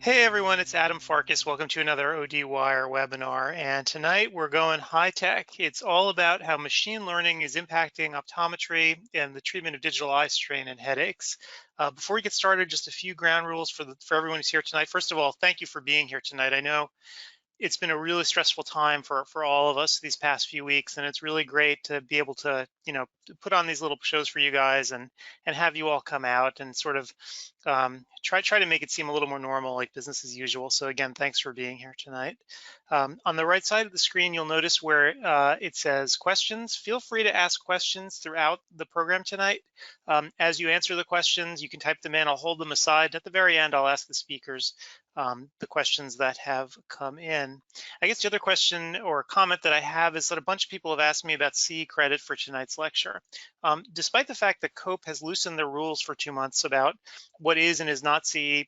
Hey everyone, it's Adam Farkas. Welcome to another ODwire webinar. And tonight we're going high tech. It's all about how machine learning is impacting optometry and the treatment of digital eye strain and headaches. Before we get started, just a few ground rules for everyone who's here tonight. First of all, thank you for being here tonight. I know it's been a really stressful time for all of us these past few weeks, and it's really great to be able to to put on these little shows for you guys and have you all come out and sort of try to make it seem a little more normal, like business as usual. So again, thanks for being here tonight. On the right side of the screen, you'll notice where it says questions. Feel free to ask questions throughout the program tonight. As you answer the questions, you can type them in. I'll hold them aside. At the very end, I'll ask the speakers the questions that have come in. I guess the other question or comment that I have is that a bunch of people have asked me about CE credit for tonight's lecture. Despite the fact that COPE has loosened their rules for 2 months about what is and is not CE,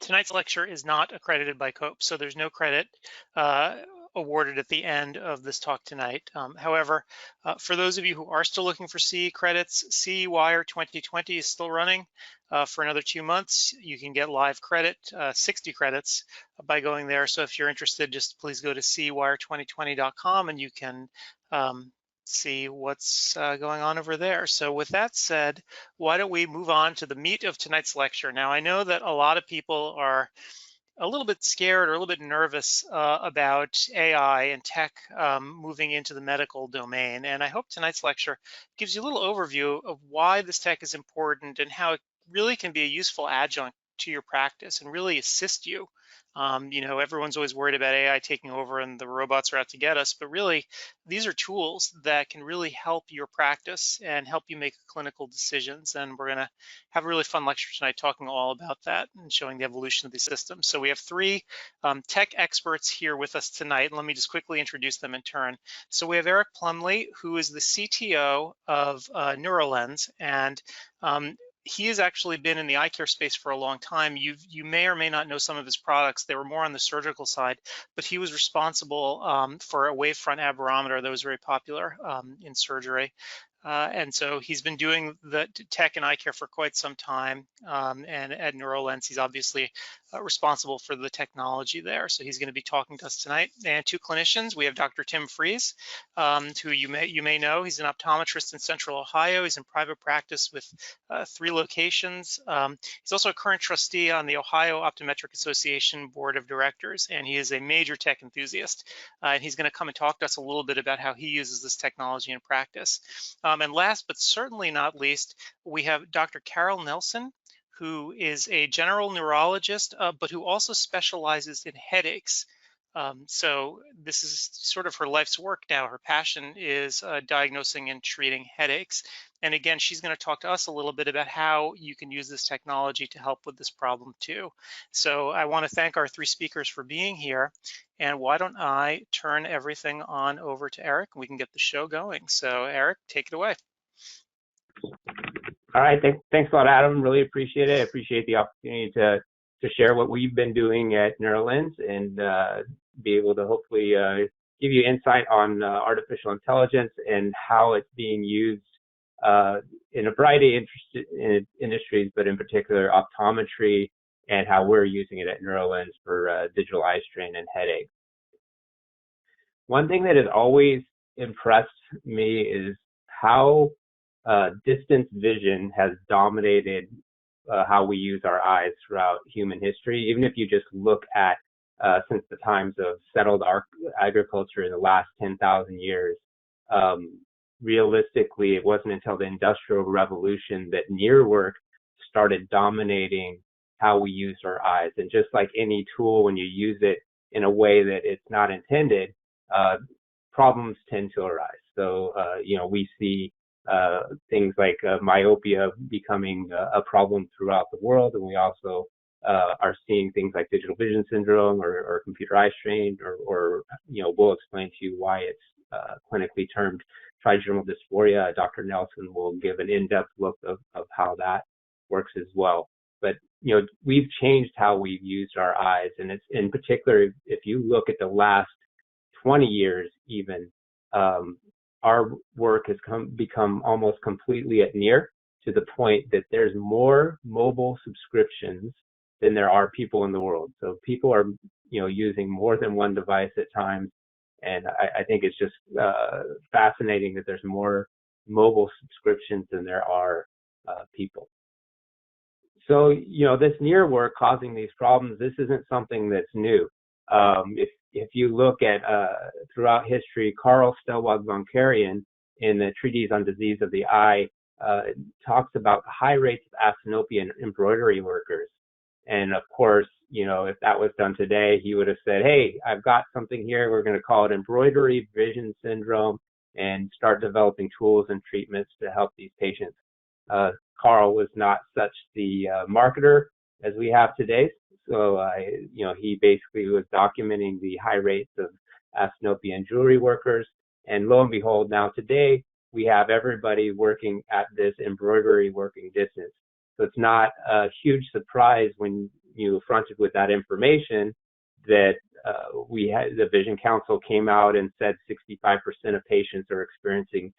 tonight's lecture is not accredited by COPE, so there's no credit awarded at the end of this talk tonight. However, for those of you who are still looking for CE credits, CE Wire 2020 is still running for another 2 months. You can get live credit, 60 credits by going there. So if you're interested, just please go to cewire2020.com and you can see what's going on over there. So with that said, why don't we move on to the meat of tonight's lecture? Now, I know that a lot of people are a little bit scared or a little bit nervous about AI and tech moving into the medical domain. And I hope tonight's lecture gives you a little overview of why this tech is important and how it really can be a useful adjunct to your practice and really assist you. Everyone's always worried about AI taking over and the robots are out to get us, but really these are tools that can really help your practice and help you make clinical decisions. And we're gonna have a really fun lecture tonight talking all about that and showing the evolution of these systems. So we have three tech experts here with us tonight. And let me just quickly introduce them in turn. So we have Aric Plumley, who is the CTO of Neurolens, and he has actually been in the eye care space for a long time. You may or may not know some of his products. They were more on the surgical side, but he was responsible for a wavefront aberrometer that was very popular in surgery. And so he's been doing the tech and eye care for quite some time. And at Neurolens, he's obviously responsible for the technology there. So he's going to be talking to us tonight. And two clinicians, we have Dr. Tim Fries, who you may know. He's an optometrist in Central Ohio. He's in private practice with 3 locations. He's also a current trustee on the Ohio Optometric Association Board of Directors, and he is a major tech enthusiast. And he's going to come and talk to us a little bit about how he uses this technology in practice. And last but certainly not least, we have Dr. Carol Nelson, who is a general neurologist, but who also specializes in headaches. So this is sort of her life's work now. Her passion is diagnosing and treating headaches. And again, she's going to talk to us a little bit about how you can use this technology to help with this problem too. So I want to thank our 3 speakers for being here. And why don't I turn everything on over to Aric and we can get the show going. So Aric, take it away. All right, thanks a lot, Adam. Really appreciate it. I appreciate the opportunity to share what we've been doing at Neurolens and be able to hopefully give you insight on artificial intelligence and how it's being used in a variety of industries, but in particular optometry, and how we're using it at Neurolens for digital eye strain and headache. One thing that has always impressed me is how distance vision has dominated how we use our eyes throughout human history. Even if you just look at since the times of settled agriculture in the last 10,000 years, realistically, it wasn't until the Industrial Revolution that near work started dominating how we use our eyes. And just like any tool, when you use it in a way that it's not intended, problems tend to arise. So, we see things like myopia becoming a problem throughout the world, and we also are seeing things like digital vision syndrome or computer eye strain, or we'll explain to you why it's clinically termed trigeminal dysphoria. Dr. Nelson will give an in-depth look of how that works as well. But we've changed how we've used our eyes, and it's in particular, if you look at the last 20 years even, our work has become almost completely at near, to the point that there's more mobile subscriptions than there are people in the world. So people are, using more than one device at times. And I think it's just fascinating that there's more mobile subscriptions than there are people. So, this near work causing these problems, this isn't something that's new. If you look at throughout history, Carl Stellwag von Karajan in the Treatise on Disease of the Eye talks about high rates of asthenopia in embroidery workers. And of course, if that was done today, he would have said, hey, I've got something here. We're going to call it embroidery vision syndrome and start developing tools and treatments to help these patients. Carl was not such the marketer as we have today. So, he basically was documenting the high rates of asthenopia in jewelry workers. And lo and behold, now today, we have everybody working at this embroidery working distance. So it's not a huge surprise when you fronted with that information that the Vision Council came out and said 65% of patients are experiencing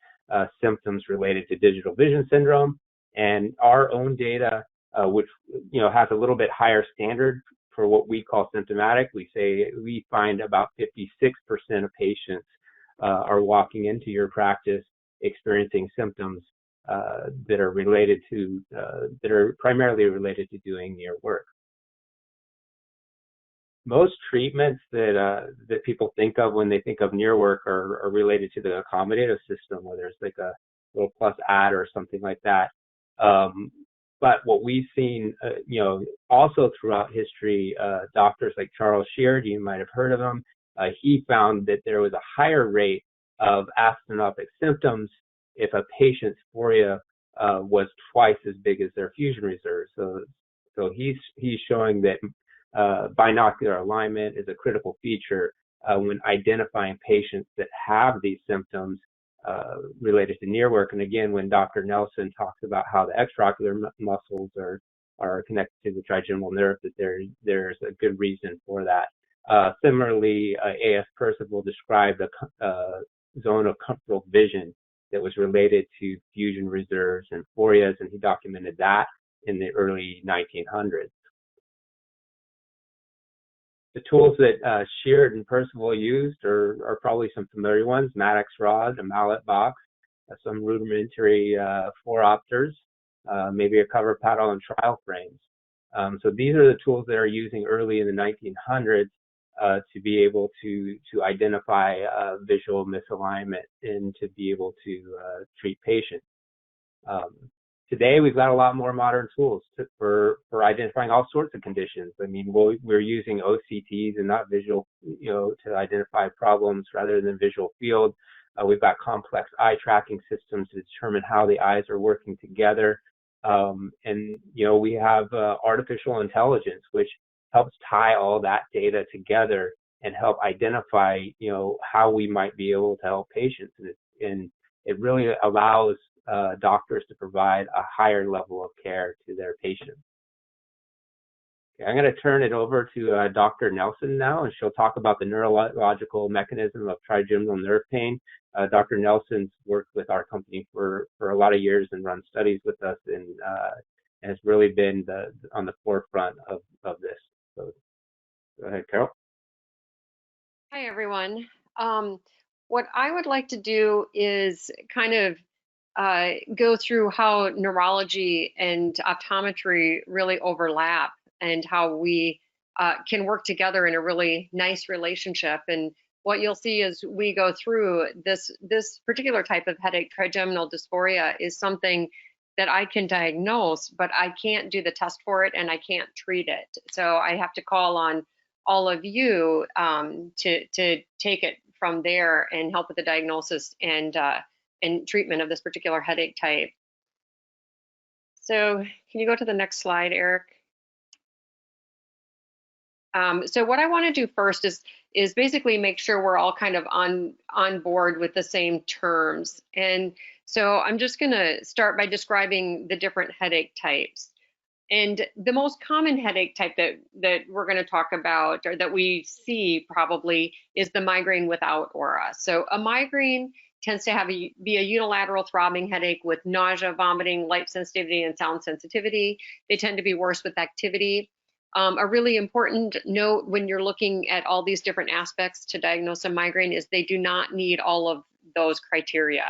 symptoms related to digital vision syndrome. And our own data, which has a little bit higher standard for what we call symptomatic, we find about 56% of patients are walking into your practice experiencing symptoms that are primarily related to doing near work. Most treatments that people think of when they think of near work are related to the accommodative system, where there's like a little plus add or something like that. But what we've seen, also throughout history, doctors like Charles Sheard, you might have heard of him, he found that there was a higher rate of asthenopic symptoms if a patient's phoria was twice as big as their fusion reserve. So he's showing that binocular alignment is a critical feature when identifying patients that have these symptoms related to near work. And again, when Dr. Nelson talks about how the extraocular muscles are connected to the trigeminal nerve, that there's a good reason for that. Similarly, A.S. Percival described a zone of comfortable vision that was related to fusion reserves and phorias, and he documented that in the early 1900s. The tools that Sheard and Percival used are probably some familiar ones: Maddox rod, a mallet box, some rudimentary phoropters, maybe a cover paddle and trial frames. So these are the tools that are using early in the 1900s to be able to identify visual misalignment and to be able to treat patients. Today, we've got a lot more modern tools for identifying all sorts of conditions. I mean, we're using OCTs and not visual, to identify problems rather than visual field. We've got complex eye tracking systems to determine how the eyes are working together. And, we have artificial intelligence, which helps tie all that data together and help identify, how we might be able to help patients. And it really allows doctors to provide a higher level of care to their patients. Okay, I'm going to turn it over to Dr. Nelson now, and she'll talk about the neurological mechanism of trigeminal nerve pain. Dr. Nelson's worked with our company for a lot of years and run studies with us, and has really been on the forefront of this. So go ahead, Carol. Hi, everyone. What I would like to do is kind of go through how neurology and optometry really overlap and how we can work together in a really nice relationship. And what you'll see as we go through this particular type of headache, trigeminal dysphoria, is something that I can diagnose, but I can't do the test for it and I can't treat it. So I have to call on all of you to take it from there and help with the diagnosis and treatment of this particular headache type. So can you go to the next slide, Aric? So what I want to do first is basically make sure we're all kind of on board with the same terms. And so I'm just going to start by describing the different headache types. And the most common headache type that we're going to talk about, or that we see probably, is the migraine without aura. So a migraine tends to be a unilateral throbbing headache with nausea, vomiting, light sensitivity, and sound sensitivity. They tend to be worse with activity. A really important note when you're looking at all these different aspects to diagnose a migraine is they do not need all of those criteria.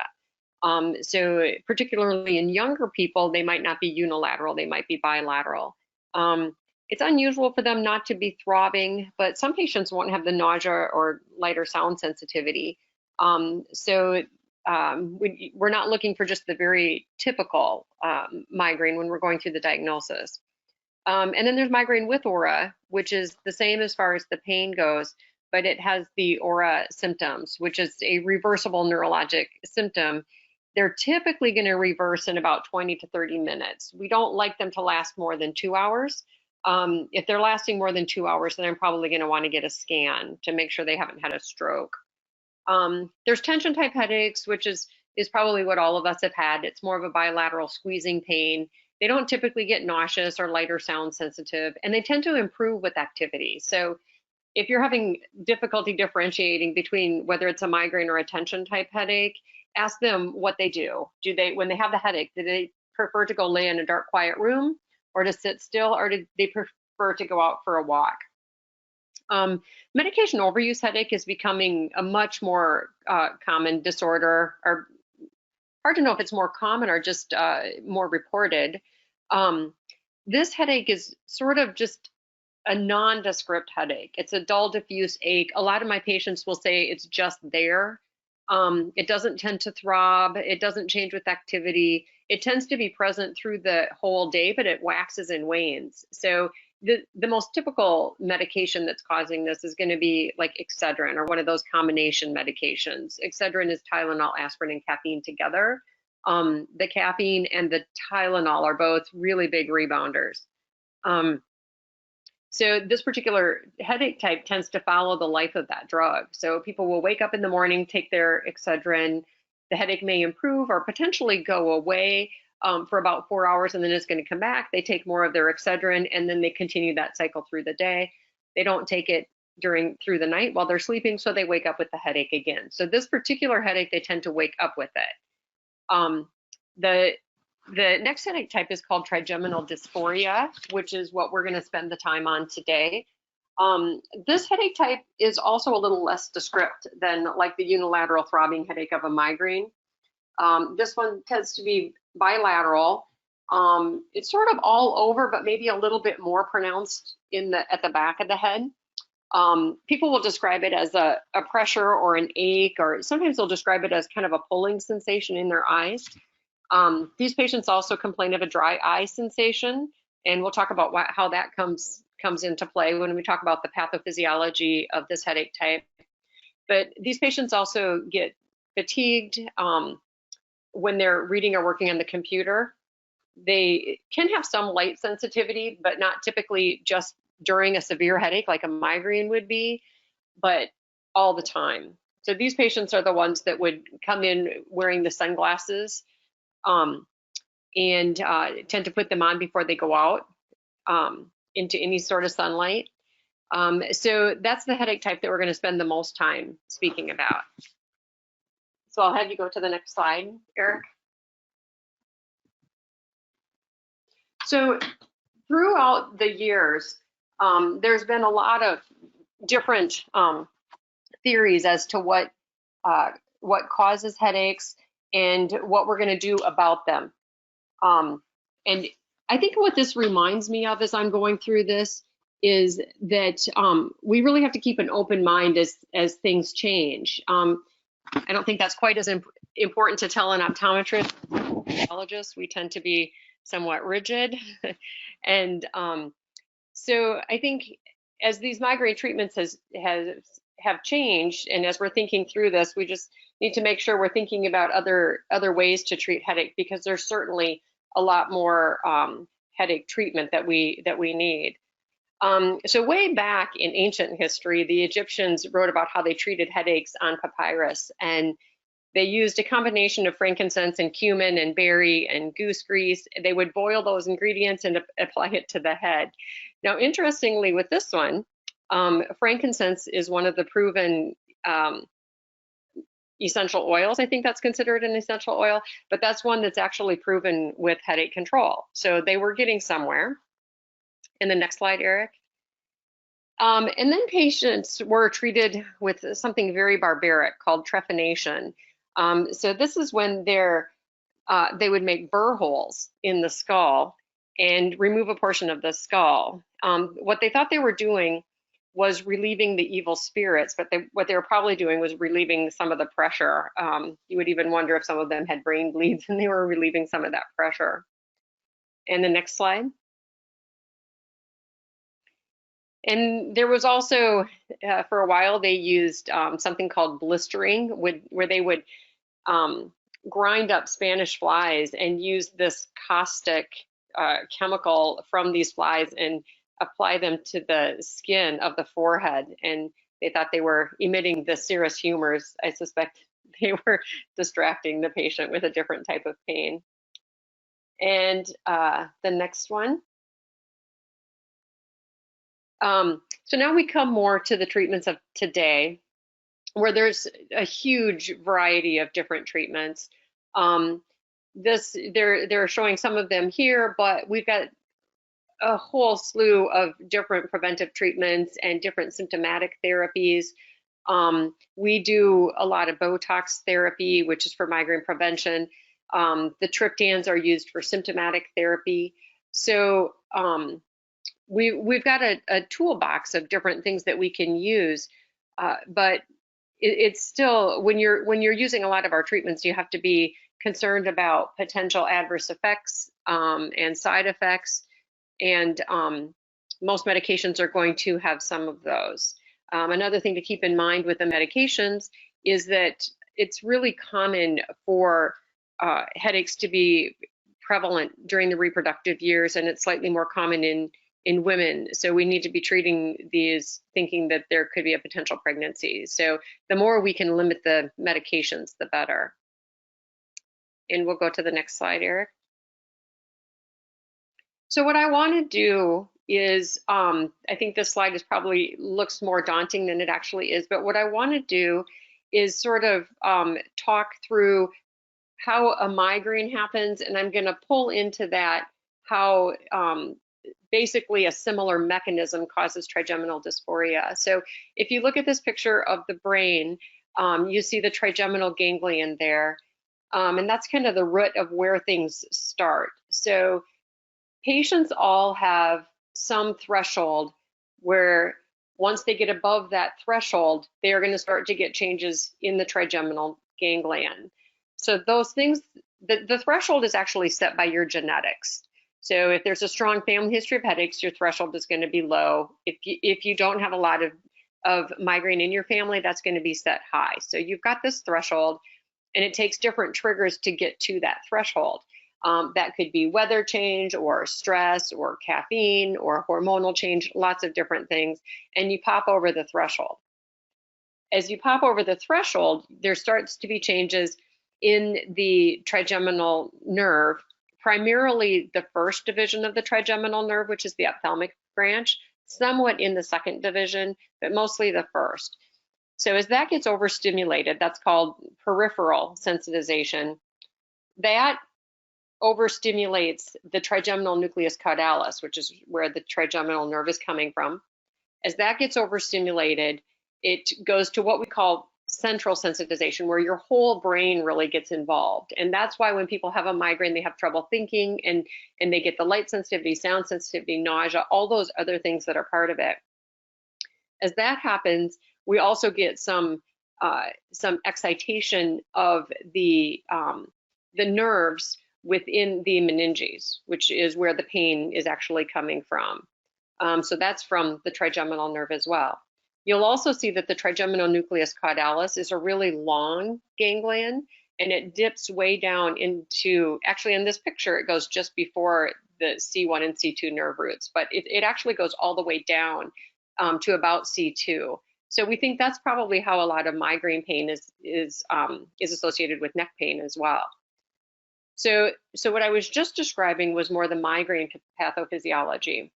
So particularly in younger people, they might not be unilateral, they might be bilateral. It's unusual for them not to be throbbing, but some patients won't have the nausea or lighter sound sensitivity. We're not looking for just the very typical migraine when we're going through the diagnosis. And then there's migraine with aura, which is the same as far as the pain goes, but it has the aura symptoms, which is a reversible neurologic symptom. They're typically going to reverse in about 20 to 30 minutes. We don't like them to last more than 2 hours. If they're lasting more than 2 hours, then I'm probably going to want to get a scan to make sure they haven't had a stroke. There's tension type headaches, which is probably what all of us have had. It's more of a bilateral squeezing pain. They don't typically get nauseous or lighter sound sensitive, and they tend to improve with activity. So if you're having difficulty differentiating between whether it's a migraine or a tension type headache, ask them what they do. When they have the headache, do they prefer to go lay in a dark, quiet room or to sit still, or do they prefer to go out for a walk? Medication overuse headache is becoming a much more common disorder, or hard to know if it's more common or just more reported. This headache is sort of just a nondescript headache. It's a dull, diffuse ache. A lot of my patients will say it's just there. It doesn't tend to throb. It doesn't change with activity. It tends to be present through the whole day, but it waxes and wanes. So the most typical medication that's causing this is going to be like Excedrin or one of those combination medications. Excedrin is Tylenol, aspirin, and caffeine together. The caffeine and the Tylenol are both really big rebounders. So this particular headache type tends to follow the life of that drug. So people will wake up in the morning, take their Excedrin, the headache may improve or potentially go away for about 4 hours, and then it's going to come back. They take more of their Excedrin, and then they continue that cycle through the day. They don't take it through the night while they're sleeping, so they wake up with the headache again. So this particular headache, they tend to wake up with it. The next headache type is called trigeminal dysphoria, which is what we're going to spend the time on today. This headache type is also a little less descript than like the unilateral throbbing headache of a migraine. This one tends to be bilateral. It's sort of all over, but maybe a little bit more pronounced at the back of the head. People will describe it as a pressure or an ache, or sometimes they'll describe it as kind of a pulling sensation in their eyes. These patients also complain of a dry eye sensation, and we'll talk about how that comes into play when we talk about the pathophysiology of this headache type. But these patients also get fatigued when they're reading or working on the computer. They can have some light sensitivity, but not typically just during a severe headache like a migraine would be, but all the time. So these patients are the ones that would come in wearing the sunglasses and tend to put them on before they go out into any sort of sunlight. So that's the headache type that we're going to spend the most time speaking about. So I'll have you go to the next slide, Aric. So throughout the years, there's been a lot of different theories as to what causes headaches and what we're going to do about them. And I think what this reminds me of as I'm going through this is that we really have to keep an open mind as things change. I don't think that's quite as important to tell an optometrist. Neurologist, we tend to be somewhat rigid. And so I think as these migraine treatments have changed, and as we're thinking through this, we just need to make sure we're thinking about other ways to treat headache, because there's certainly a lot more headache treatment that we need. So way back in ancient history, the Egyptians wrote about how they treated headaches on papyrus, and they used a combination of frankincense and cumin and berry and goose grease. They would boil those ingredients and apply it to the head. Now, interestingly, with this one, frankincense is one of the proven essential oils. I think that's considered an essential oil, but that's one that's actually proven with headache control. So they were getting somewhere. In the next slide, Eric. And then patients were treated with something very barbaric called trephination. So this is when they would make burr holes in the skull and remove a portion of the skull. What they thought they were doing was relieving the evil spirits, but what they were probably doing was relieving some of the pressure. You would even wonder if some of them had brain bleeds and they were relieving some of that pressure. And the next slide. And there was also, for a while, they used something called blistering, where they would grind up Spanish flies and use this caustic chemical from these flies and apply them to the skin of the forehead. And they thought they were emitting the serous humors. I suspect they were distracting the patient with a different type of pain. And the next one. So now we come more to the treatments of today, where there's a huge variety of different treatments. They're showing some of them here, but we've got a whole slew of different preventive treatments and different symptomatic therapies. We do a lot of Botox therapy, which is for migraine prevention. The triptans are used for symptomatic therapy. So we've got a toolbox of different things that we can use, but it's still, when you're using a lot of our treatments, you have to be concerned about potential adverse effects and side effects, and most medications are going to have some of those. Another thing to keep in mind with the medications is that it's really common for headaches to be prevalent during the reproductive years, and it's slightly more common in women. So we need to be treating these thinking that there could be a potential pregnancy. So the more we can limit the medications, the better. And we'll go to the next slide, Eric. So what I want to do is, I think this slide is probably looks more daunting than it actually is, but what I want to do is sort of talk through how a migraine happens, and I'm going to pull into that how basically a similar mechanism causes trigeminal dysphoria. So if you look at this picture of the brain, you see the trigeminal ganglion there, and that's kind of the root of where things start. So patients all have some threshold where once they get above that threshold, they are going to start to get changes in the trigeminal ganglion. So those things, the threshold is actually set by your genetics. So if there's a strong family history of headaches, your threshold is going to be low. If you don't have a lot of migraine in your family, that's going to be set high. So you've got this threshold, and it takes different triggers to get to that threshold. That could be weather change or stress or caffeine or hormonal change, lots of different things, and you pop over the threshold. As you pop over the threshold, there starts to be changes in the trigeminal nerve, primarily the first division of the trigeminal nerve, which is the ophthalmic branch, somewhat in the second division, but mostly the first. So as that gets overstimulated, that's called peripheral sensitization. That overstimulates the trigeminal nucleus caudalis, which is where the trigeminal nerve is coming from. As that gets overstimulated, it goes to what we call central sensitization, where your whole brain really gets involved. And that's why when people have a migraine, they have trouble thinking, and they get the light sensitivity, sound sensitivity, nausea, all those other things that are part of it. As that happens, we also get some excitation of the nerves within the meninges, which is where the pain is actually coming from. So that's from the trigeminal nerve as well. You'll also see that the trigeminal nucleus caudalis is a really long ganglion, and it dips way down into, actually in this picture, it goes just before the C1 and C2 nerve roots, but it actually goes all the way down to about C2. So we think that's probably how a lot of migraine pain is associated with neck pain as well. So what I was just describing was more the migraine pathophysiology.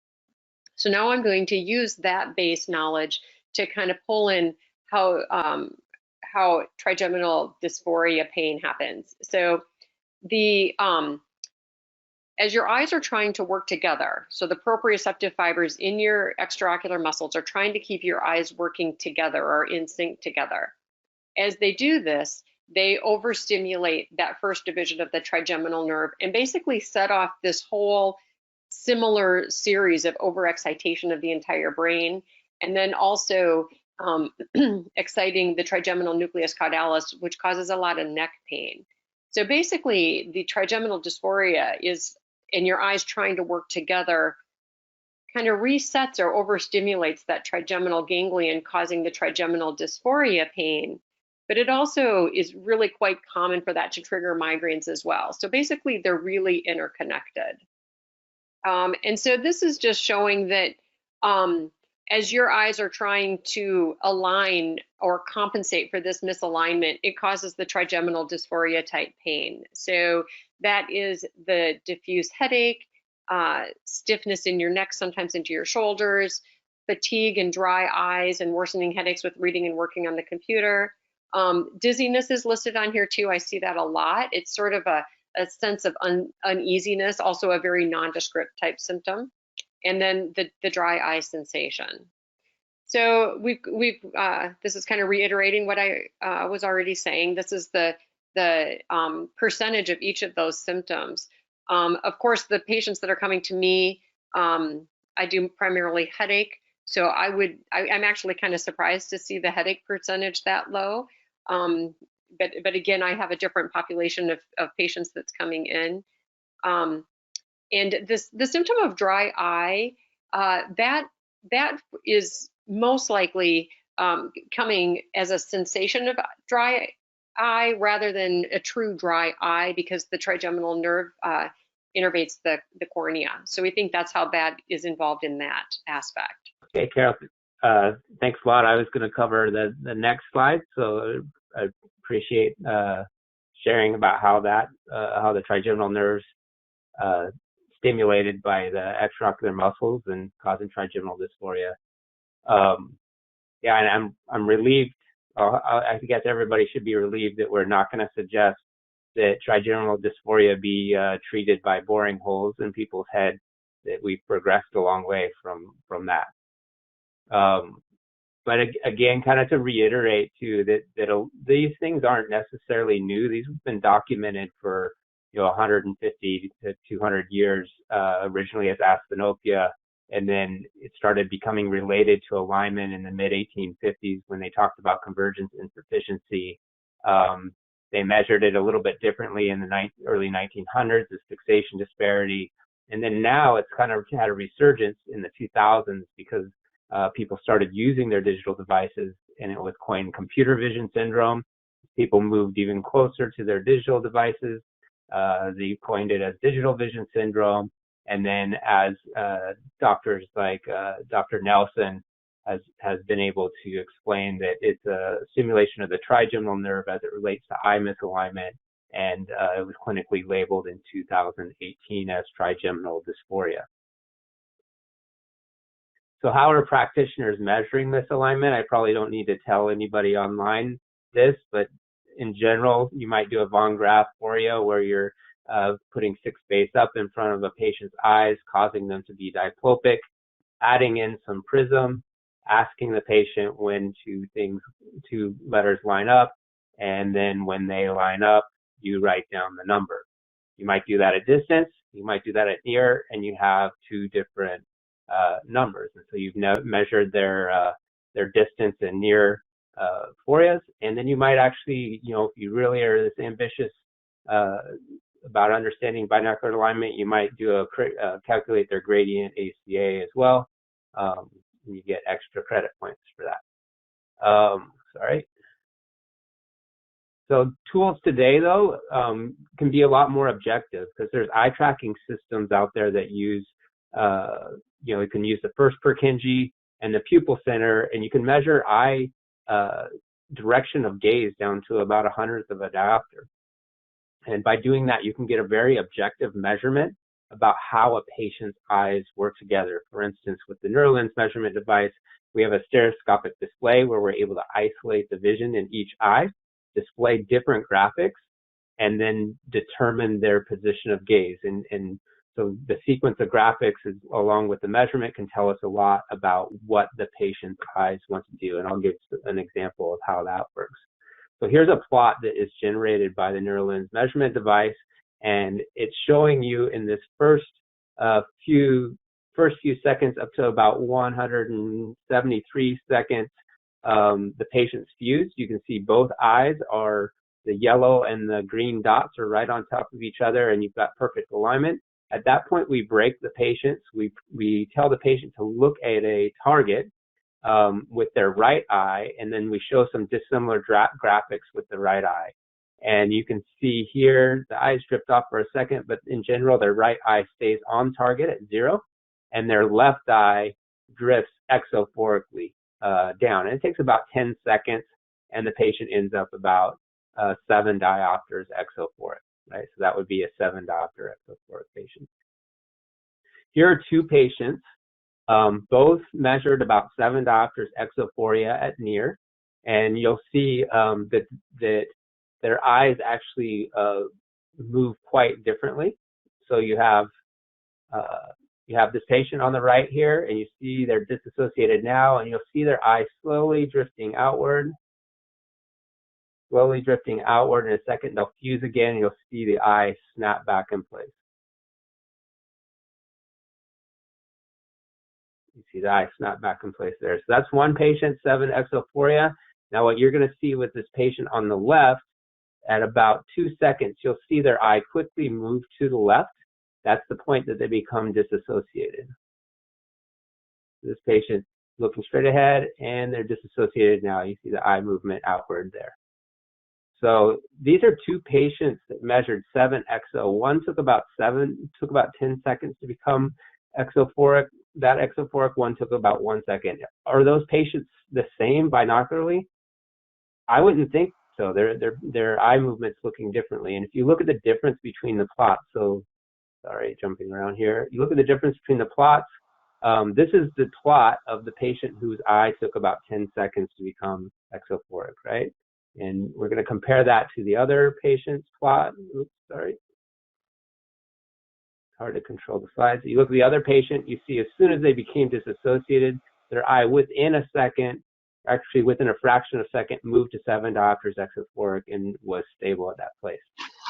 So now I'm going to use that base knowledge to kind of pull in how trigeminal dysphoria pain happens. So the as your eyes are trying to work together, so the proprioceptive fibers in your extraocular muscles are trying to keep your eyes working together or in sync together. As they do this, they overstimulate that first division of the trigeminal nerve and basically set off this whole similar series of overexcitation of the entire brain, and then also exciting the trigeminal nucleus caudalis, which causes a lot of neck pain. So basically, the trigeminal dysphoria is, in your eyes trying to work together, kind of resets or overstimulates that trigeminal ganglion, causing the trigeminal dysphoria pain. But it also is really quite common for that to trigger migraines as well. So basically, they're really interconnected. And so this is just showing that as your eyes are trying to align or compensate for this misalignment, it causes the trigeminal dysphoria type pain. So that is the diffuse headache, stiffness in your neck, sometimes into your shoulders, fatigue and dry eyes, and worsening headaches with reading and working on the computer. Dizziness is listed on here too. I see that a lot. It's sort of a sense of uneasiness, also a very nondescript type symptom. And then the dry eye sensation. So this is kind of reiterating what I was already saying. This is the percentage of each of those symptoms. Of course, the patients that are coming to me, I do primarily headache. So I'm actually kind of surprised to see the headache percentage that low. But again, I have a different population of patients that's coming in. And the symptom of dry eye, that is most likely coming as a sensation of dry eye rather than a true dry eye, because the trigeminal nerve innervates the cornea. So we think that's how that is involved in that aspect. Okay, Carol, thanks a lot. I was going to cover the next slide, so I appreciate sharing about how the trigeminal nerves stimulated by the extraocular muscles and causing trigeminal dysphoria. Yeah, and I'm relieved. I guess everybody should be relieved that we're not going to suggest that trigeminal dysphoria be treated by boring holes in people's head. That we've progressed a long way from that. But again, kind of to reiterate too, that these things aren't necessarily new. These have been documented for 150 to 200 years, originally as asthenopia, and then it started becoming related to alignment in the mid-1850s when they talked about convergence insufficiency. They measured it a little bit differently in the early 1900s as fixation disparity, and then now it's kind of had a resurgence in the 2000s because people started using their digital devices, and it was coined computer vision syndrome. People moved even closer to their digital devices. They coined it as digital vision syndrome. And then as doctors like Dr. Nelson has been able to explain that it's a stimulation of the trigeminal nerve as it relates to eye misalignment, and it was clinically labeled in 2018 as trigeminal dysphoria. So how are practitioners measuring misalignment? I probably don't need to tell anybody online this, but in general, you might do a Von Graph Foria where you're putting 6-base up in front of a patient's eyes, causing them to be diplopic, adding in some prism, asking the patient when two letters line up, and then when they line up, you write down the number. You might do that at distance, you might do that at near, and you have two different numbers. And so you've measured their distance and near forias, and then you might actually, if you really are this ambitious about understanding binocular alignment, you might do calculate their gradient ACA as well. And you get extra credit points for that. Sorry. So tools today, though, can be a lot more objective because there's eye tracking systems out there that use, you can use the first Purkinje and the pupil center, and you can measure eye direction of gaze down to about 1/100th of a diopter. And by doing that, you can get a very objective measurement about how a patient's eyes work together. For instance, with the Neurolens measurement device, we have a stereoscopic display where we're able to isolate the vision in each eye, display different graphics, and then determine their position of gaze. And So the sequence of graphics is, along with the measurement, can tell us a lot about what the patient's eyes want to do. And I'll give an example of how that works. So here's a plot that is generated by the Neurolens measurement device, and it's showing you in this first few seconds up to about 173 seconds the patient's fused. You can see both eyes are, the yellow and the green dots are right on top of each other, and you've got perfect alignment. At that point, we break the patients. We tell the patient to look at a target with their right eye, and then we show some dissimilar graphics with the right eye. And you can see here the eyes drift off for a second, but in general, their right eye stays on target at 0, and their left eye drifts exophorically down. And it takes about 10 seconds, and the patient ends up about 7 diopters exophoric. Right, so that would be a 7 diopter exophoric patient. Here are 2 patients, both measured about 7 diopters exophoria at near, and you'll see that their eyes actually move quite differently. So you have this patient on the right here, and you see they're disassociated now, and you'll see their eyes slowly drifting outward. Slowly drifting outward. In a second, they'll fuse again, and you'll see the eye snap back in place. You see the eye snap back in place there. So that's one patient, 7 exophoria. Now what you're going to see with this patient on the left, at about 2 seconds, you'll see their eye quickly move to the left. That's the point that they become disassociated. This patient looking straight ahead, and they're disassociated now. You see the eye movement outward there. So these are 2 patients that measured 7 exo. One took about 10 seconds to become exophoric. That exophoric one took about 1 second. Are those patients the same binocularly? I wouldn't think so. Their eye movement's looking differently. And if you look at the difference between the plots, so sorry, jumping around here. You look at the difference between the plots. This is the plot of the patient whose eye took about 10 seconds to become exophoric, right? And we're going to compare that to the other patient's plot. Oops, sorry. Hard to control the slides. You look at the other patient, you see as soon as they became disassociated, their eye within a second, actually within a fraction of a second, moved to 7 diopters exophoric and was stable at that place.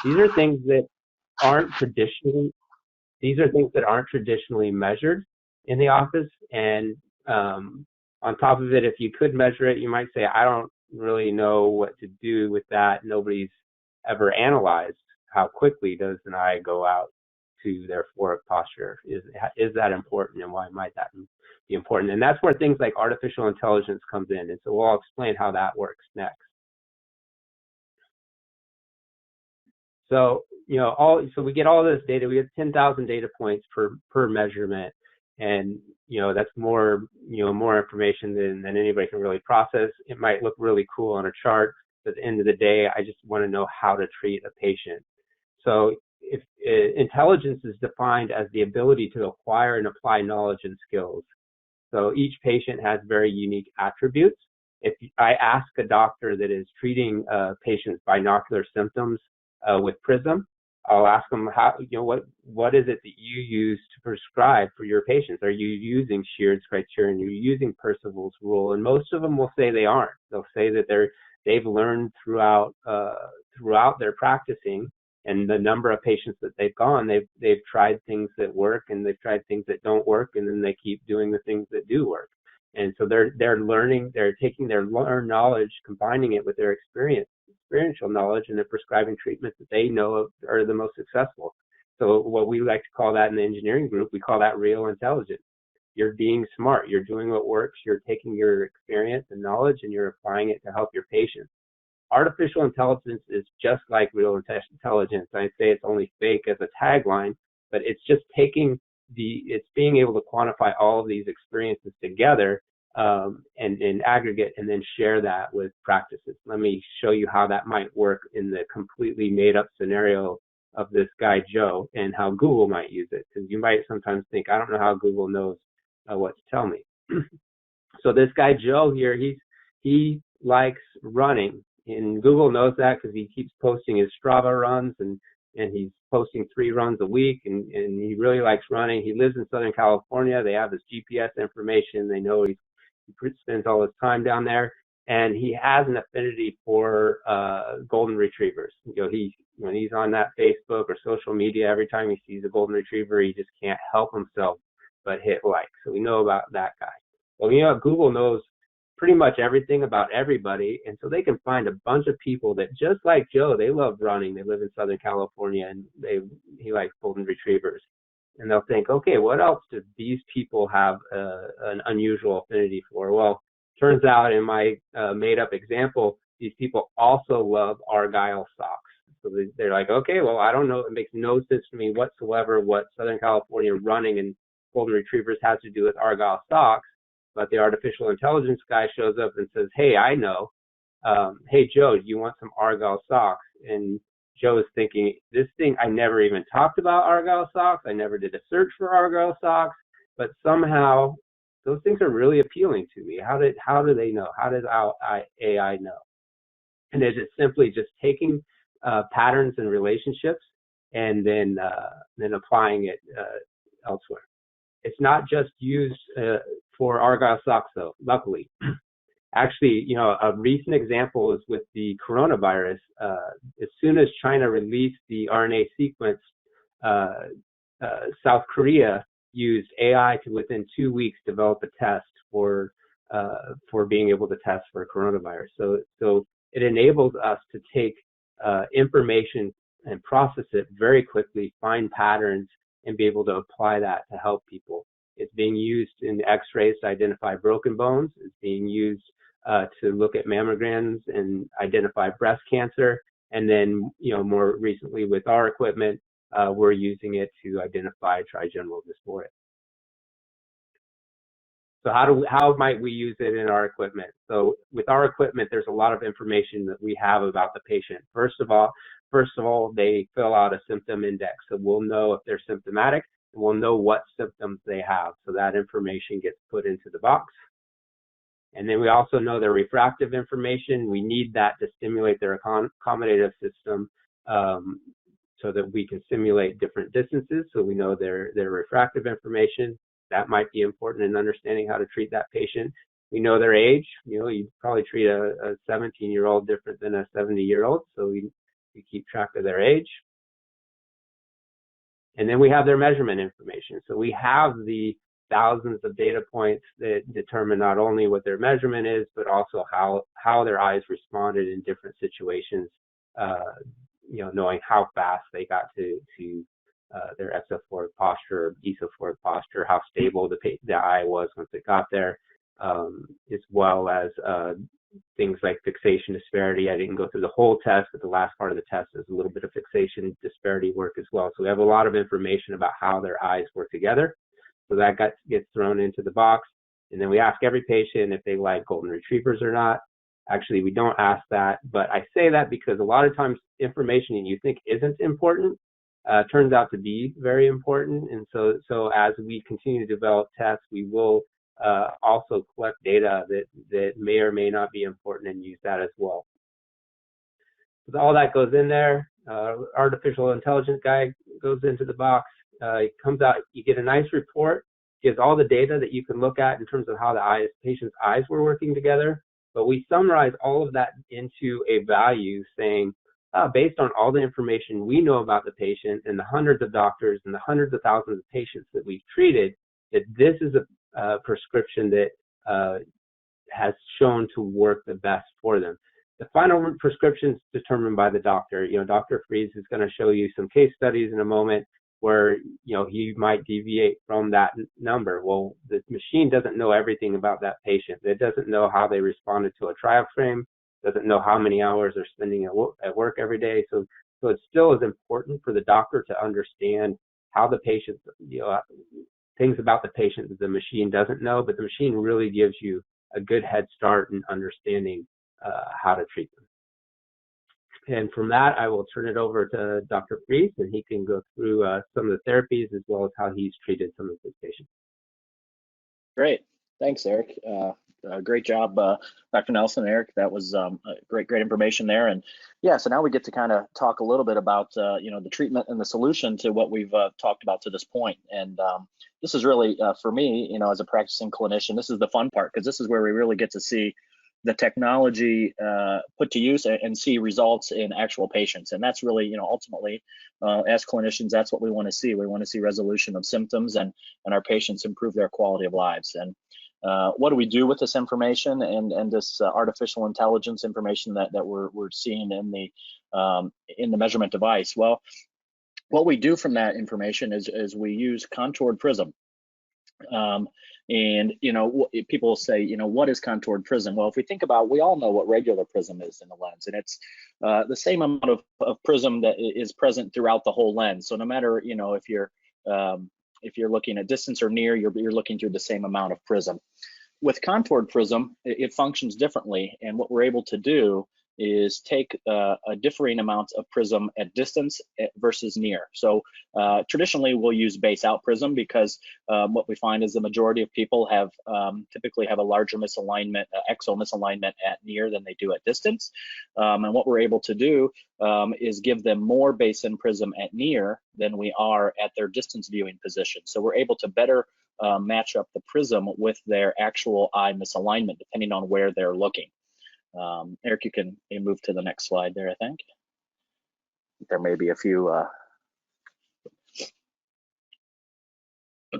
These are things that aren't traditionally measured in the office. And on top of it, if you could measure it, you might say, I don't really know what to do with that. Nobody's ever analyzed how quickly does an eye go out to their phoric posture. Is that important, and why might that be important? And that's where things like artificial intelligence comes in. And so we'll explain how that works next. So so we get all this data. We get 10,000 data points per measurement, and that's more information than anybody can really process. It might look really cool on a chart, but at the end of the day, I just want to know how to treat a patient. So if intelligence is defined as the ability to acquire and apply knowledge and skills. So each patient has very unique attributes. If I ask a doctor that is treating patients' binocular symptoms with Prism, I'll ask them what is it that you use to prescribe for your patients? Are you using Sheard's criterion? Are you using Parcival's rule? And most of them will say they aren't. They'll say that they've learned throughout their practicing, and the number of patients that they've gone, they've tried things that work, and they've tried things that don't work, and then they keep doing the things that do work. And so they're learning, they're taking their learned knowledge, combining it with their experiential knowledge, and they're prescribing treatments that they know are the most successful. So what we like to call that in the engineering group, we call that real intelligence. You're being smart, you're doing what works, you're taking your experience and knowledge and you're applying it to help your patients. Artificial intelligence is just like real intelligence. I say it's only fake as a tagline, but it's just it's being able to quantify all of these experiences together and in aggregate, and then share that with practices. Let me show you how that might work in the completely made up scenario of this guy Joe, and how Google might use it, because you might sometimes think, I don't know how Google knows what to tell me. So this guy Joe here, he likes running, and Google knows that because he keeps posting his Strava runs, and and he's posting 3 runs a week, and he really likes running. He lives in Southern California. They have his GPS information. They know he spends all his time down there, and he has an affinity for golden retrievers. When he's on that Facebook or social media, every time he sees a golden retriever, he just can't help himself but hit like. So we know about that guy. Well, Google knows pretty much everything about everybody, and so they can find a bunch of people that, just like Joe, they love running. They live in Southern California, and he likes golden retrievers. And they'll think, okay, what else do these people have an unusual affinity for? Well, turns out in my made-up example, these people also love Argyle socks. So they're like, okay, well, I don't know. It makes no sense to me whatsoever what Southern California running and golden retrievers has to do with Argyle socks. But the artificial intelligence guy shows up and says, hey, I know. Hey, Joe, do you want some Argyle socks? And Joe is thinking, this thing, I never even talked about Argyle socks. I never did a search for Argyle socks. But somehow, those things are really appealing to me. How do they know? How does AI know? And is it simply just taking patterns and relationships and then applying it elsewhere? It's not just used for Argyle socks, though, luckily. Actually, a recent example is with the coronavirus. As soon as China released the RNA sequence, South Korea used AI to, within 2 weeks, develop a test for being able to test for coronavirus. So it enables us to take information and process it very quickly, find patterns, and be able to apply that to help people. It's being used in X-rays to identify broken bones. It's being used to look at mammograms and identify breast cancer. And then, more recently with our equipment, we're using it to identify trigeminal dysphoria. So how might we use it in our equipment? So with our equipment, there's a lot of information that we have about the patient. First of all, they fill out a symptom index. So we'll know if they're symptomatic, and we'll know what symptoms they have. So that information gets put into the box. And then we also know their refractive information. We need that to stimulate their accommodative system so that we can simulate different distances. So we know their refractive information. That might be important in understanding how to treat that patient. We know their age. You probably treat a 17-year-old different than a 70-year-old. So we keep track of their age. And then we have their measurement information. So we have the thousands of data points that determine not only what their measurement is, but also how their eyes responded in different situations, knowing how fast they got to their exophoric posture, esophoric posture, how stable the eye was once it got there, as well as things like fixation disparity. I didn't go through the whole test, but the last part of the test is a little bit of fixation disparity work as well. So we have a lot of information about how their eyes work together. So that gets thrown into the box. And then we ask every patient if they like golden retrievers or not. Actually, we don't ask that, but I say that because a lot of times information you think isn't important turns out to be very important. And so as we continue to develop tests, we will also collect data that may or may not be important and use that as well. So all that goes in there. Artificial intelligence guy goes into the box. It comes out, you get a nice report, gives all the data that you can look at in terms of how the patient's eyes were working together. But we summarize all of that into a value saying, based on all the information we know about the patient and the hundreds of doctors and the hundreds of thousands of patients that we've treated, that this is a prescription that has shown to work the best for them. The final prescription is determined by the doctor. Dr. Fries is going to show you some case studies in a moment where, he might deviate from that number. Well, the machine doesn't know everything about that patient. It doesn't know how they responded to a trial frame, doesn't know how many hours they're spending at work every day. So it still is important for the doctor to understand how the patient, things about the patient that the machine doesn't know, but the machine really gives you a good head start in understanding how to treat them. And from that, I will turn it over to Dr. Fries, and he can go through some of the therapies as well as how he's treated some of his patients. Great. Thanks, Aric. Great job, Dr. Nelson and Aric. That was great information there. And yeah, so now we get to kind of talk a little bit about the treatment and the solution to what we've talked about to this point. And this is really for me, as a practicing clinician, this is the fun part, because this is where we really get to see the technology put to use and see results in actual patients. And that's really, ultimately, as clinicians, that's what we want to see. We want to see resolution of symptoms and our patients improve their quality of lives. And what do we do with this information and this artificial intelligence information that we're seeing in the measurement device? Well, what we do from that information is we use contoured prism. And people say, what is contoured prism? Well, if we think about, we all know what regular prism is in the lens, and it's the same amount of prism that is present throughout the whole lens. So no matter, if you're looking at distance or near, you're looking through the same amount of prism. With contoured prism, it functions differently, and what we're able to do is take a differing amount of prism at distance versus near. So traditionally we'll use base out prism because what we find is the majority of people have typically have a larger misalignment, exo misalignment at near than they do at distance. And what we're able to do is give them more base in prism at near than we are at their distance viewing position. So we're able to better match up the prism with their actual eye misalignment depending on where they're looking. Aric, you can move to the next slide there, I think. There may be a few,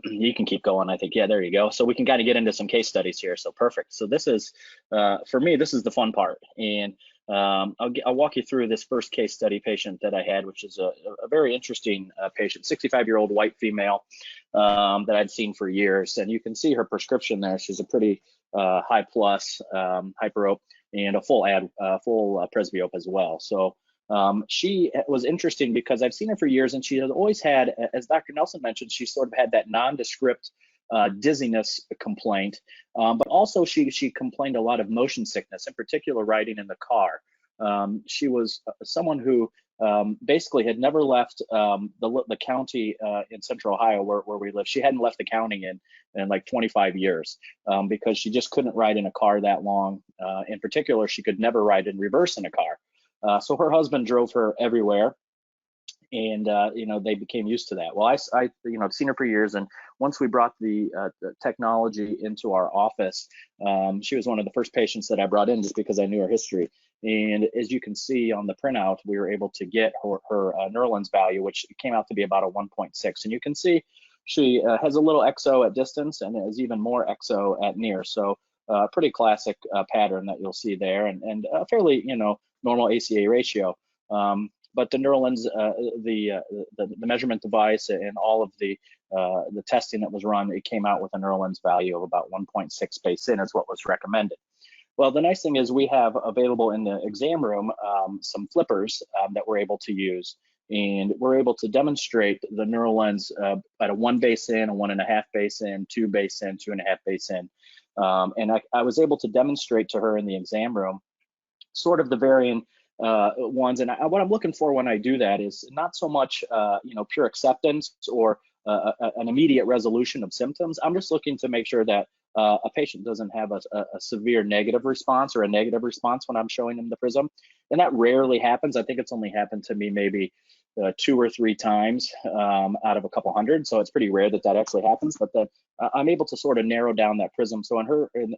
you can keep going, I think. Yeah, there you go. So we can kind of get into some case studies here, so perfect. So this is, for me, this is the fun part. And I'll walk you through this first case study patient that I had, which is a very interesting patient, 65-year-old white female that I'd seen for years. And you can see her prescription there. She's a pretty high plus hyperope and a full presbyope as well. So she was interesting because I've seen her for years, and she has always had, as Dr. Nelson mentioned, she sort of had that nondescript dizziness complaint, but also she complained a lot of motion sickness, in particular riding in the car. She was someone who basically had never left the county in Central Ohio where we live. She hadn't left the county in like 25 years because she just couldn't ride in a car that long. In particular, she could never ride in reverse in a car. So her husband drove her everywhere, and they became used to that. Well, I've seen her for years, and once we brought the technology into our office, she was one of the first patients that I brought in just because I knew her history. And as you can see on the printout, we were able to get her neurolens value, which came out to be about a 1.6. And you can see she has a little exo at distance and is even more exo at near. So pretty classic pattern that you'll see there, and a fairly normal ACA ratio. But the neurolens, the measurement device, and all of the testing that was run, it came out with a neurolens value of about 1.6 base in is what was recommended. Well, the nice thing is we have available in the exam room some flippers that we're able to use, and we're able to demonstrate the neurolens at a 1 base in, a 1.5 base in, 2 base in, 2.5 base in. And I was able to demonstrate to her in the exam room sort of the varying ones. And what I'm looking for when I do that is not so much pure acceptance or an immediate resolution of symptoms. I'm just looking to make sure that a patient doesn't have a severe negative response or a negative response when I'm showing them the prism. And that rarely happens. I think it's only happened to me maybe 2 or 3 times out of a couple hundred. So it's pretty rare that actually happens, but I'm able to sort of narrow down that prism. So in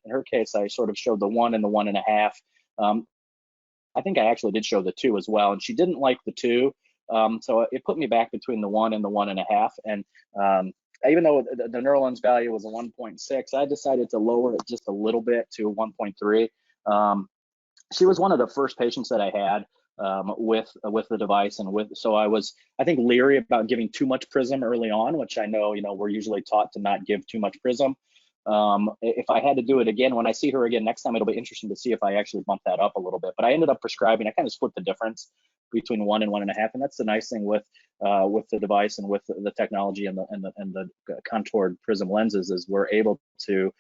her case, I sort of showed the 1 and the 1.5. I think I actually did show the 2 as well, and she didn't like the 2. So it put me back between the 1 and the 1.5. And even though the neurolens value was a 1.6, I decided to lower it just a little bit to 1.3. She was one of the first patients that I had with the device, and so I think leery about giving too much prism early on, which I know we're usually taught to not give too much prism. If I had to do it again, when I see her again next time, it'll be interesting to see if I actually bump that up a little bit. But I ended up prescribing, I kind of split the difference between 1 and 1.5, and that's the nice thing with the device and with the technology and the contoured prism lenses is we're able to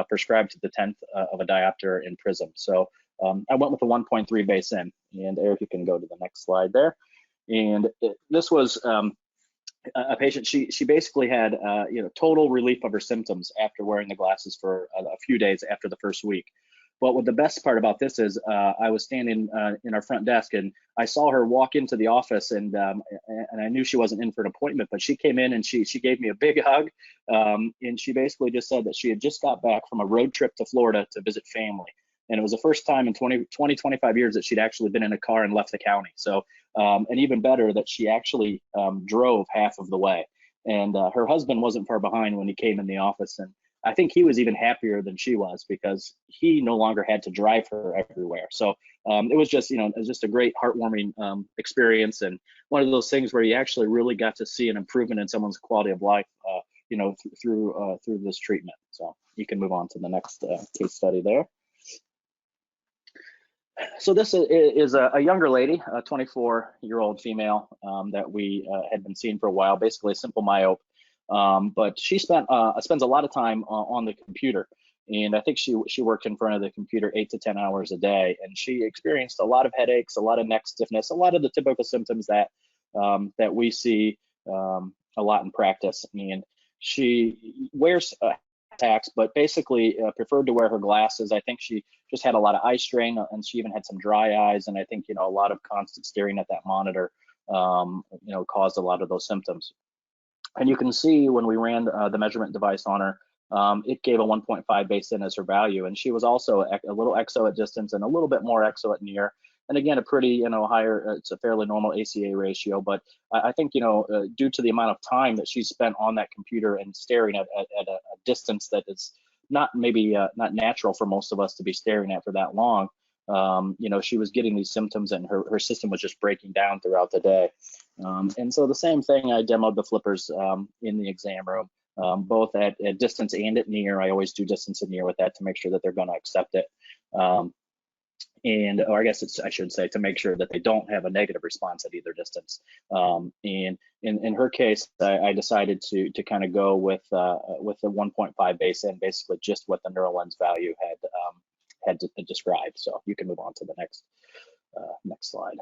prescribe to the 10th of a diopter in prism. So I went with the 1.3 base in, and Aric, you can go to the next slide there. And this was a patient, she basically had total relief of her symptoms after wearing the glasses for a few days after the first week. But what the best part about this is, I was standing in our front desk, and I saw her walk into the office, and I knew she wasn't in for an appointment, but she came in and she gave me a big hug, and she basically just said that she had just got back from a road trip to Florida to visit family. And it was the first time in 25 years that she'd actually been in a car and left the county. So, and even better, that she actually drove half of the way. And her husband wasn't far behind when he came in the office. And I think he was even happier than she was, because he no longer had to drive her everywhere. So it was just, it was just a great heartwarming experience, and one of those things where you actually really got to see an improvement in someone's quality of life, through this treatment. So you can move on to the next case study there. So this is a younger lady, a 24-year-old female that we had been seeing for a while, basically a simple myope. But she spends a lot of time on the computer, and I think she worked in front of the computer 8 to 10 hours a day, and she experienced a lot of headaches, a lot of neck stiffness, a lot of the typical symptoms that we see a lot in practice. And she wears contacts, but basically preferred to wear her glasses. I think she just had a lot of eye strain, and she even had some dry eyes, and I think a lot of constant staring at that monitor caused a lot of those symptoms. And you can see when we ran the measurement device on her, it gave a 1.5 base in as her value. And she was also a little exo at distance and a little bit more exo at near. And again, a pretty, higher, it's a fairly normal ACA ratio. But I think, due to the amount of time that she spent on that computer and staring at a distance that is not not natural for most of us to be staring at for that long, she was getting these symptoms, and her system was just breaking down throughout the day. And so the same thing, I demoed the flippers in the exam room, both at distance and at near. I always do distance and near with that to make sure that they're going to accept it. Or I guess I should say, to make sure that they don't have a negative response at either distance. And in her case, I decided to kind of go with the 1.5 base in, basically just what the neurolens value had described. So you can move on to the next slide.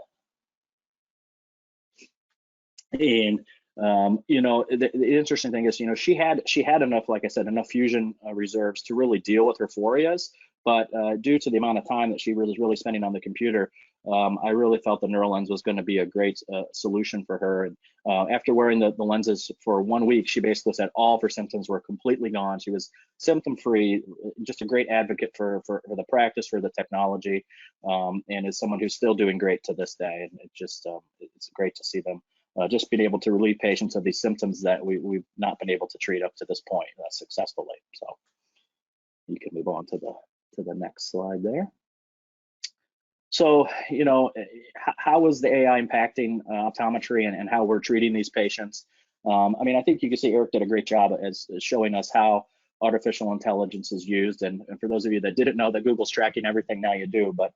And the interesting thing is, she had enough, like I said, enough fusion reserves to really deal with her phorias. But due to the amount of time that she was really spending on the computer, I really felt the neurolens was going to be a great solution for her. And after wearing the lenses for 1 week, she basically said all of her symptoms were completely gone. She was symptom-free, just a great advocate for the practice, for the technology, and is someone who's still doing great to this day. And it's great to see them just being able to relieve patients of these symptoms that we've not been able to treat up to this point successfully. So you can move on to the next slide there. So, how is the AI impacting optometry and how we're treating these patients? I think you can see Aric did a great job as showing us how artificial intelligence is used. And for those of you that didn't know that Google's tracking everything, now you do. But,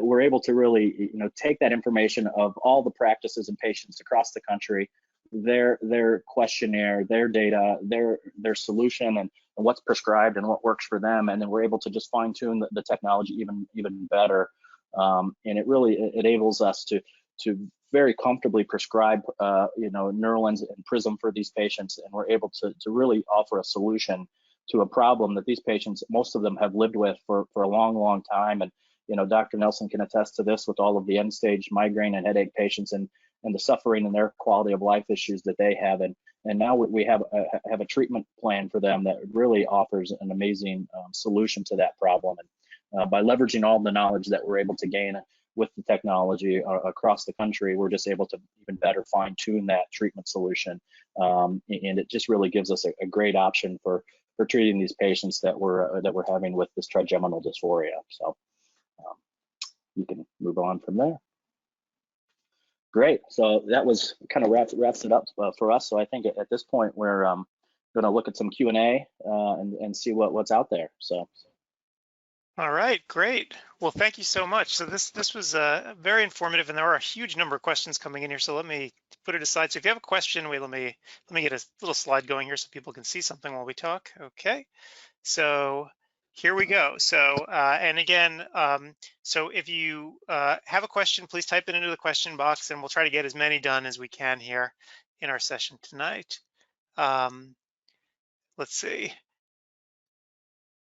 we're able to really, take that information of all the practices and patients across the country, their questionnaire, their data, their solution, and what's prescribed and what works for them, and then we're able to just fine tune the technology even better. And it really enables us to very comfortably prescribe, neurolens and prism for these patients, and we're able to really offer a solution to a problem that these patients, most of them, have lived with for a long time. And Dr. Nelson can attest to this with all of the end-stage migraine and headache patients and the suffering and their quality of life issues that they have. And now we have a treatment plan for them that really offers an amazing solution to that problem. And by leveraging all the knowledge that we're able to gain with the technology across the country, we're just able to even better fine-tune that treatment solution. And it just really gives us a great option for treating these patients that we're having with this trigeminal dysphoria. So you can move on from there. Great. So that was kind of wraps it up for us. So I think at this point we're going to look at some Q&A and see what's out there. So. All right, great. Well, thank you so much. So this was very informative, and there are a huge number of questions coming in here. So let me put it aside. So if you have a question, let me get a little slide going here so people can see something while we talk. Okay. So Here we go. So, and again, so if you have a question, please type it into the question box and we'll try to get as many done as we can here in our session tonight. Let's see.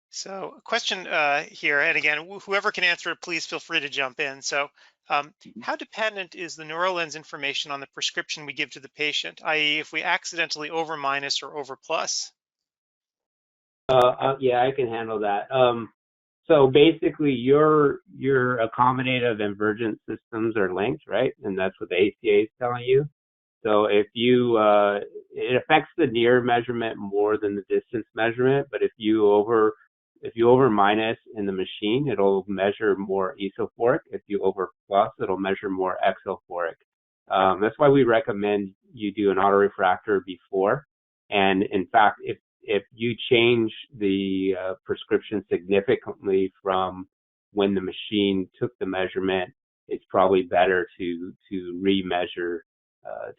So a question here, and again, whoever can answer it, please feel free to jump in. So how dependent is the neurolens information on the prescription we give to the patient, i.e. if we accidentally over minus or over plus? Yeah, I can handle that. So basically, your accommodative and divergent systems are linked, right? And that's what the ACA is telling you. So if you, it affects the near measurement more than the distance measurement. But if you over minus in the machine, it'll measure more isophoric. If you over plus, it'll measure more exophoric. That's why we recommend you do an autorefractor before. And in fact, if you change the prescription significantly from when the machine took the measurement, it's probably better to remeasure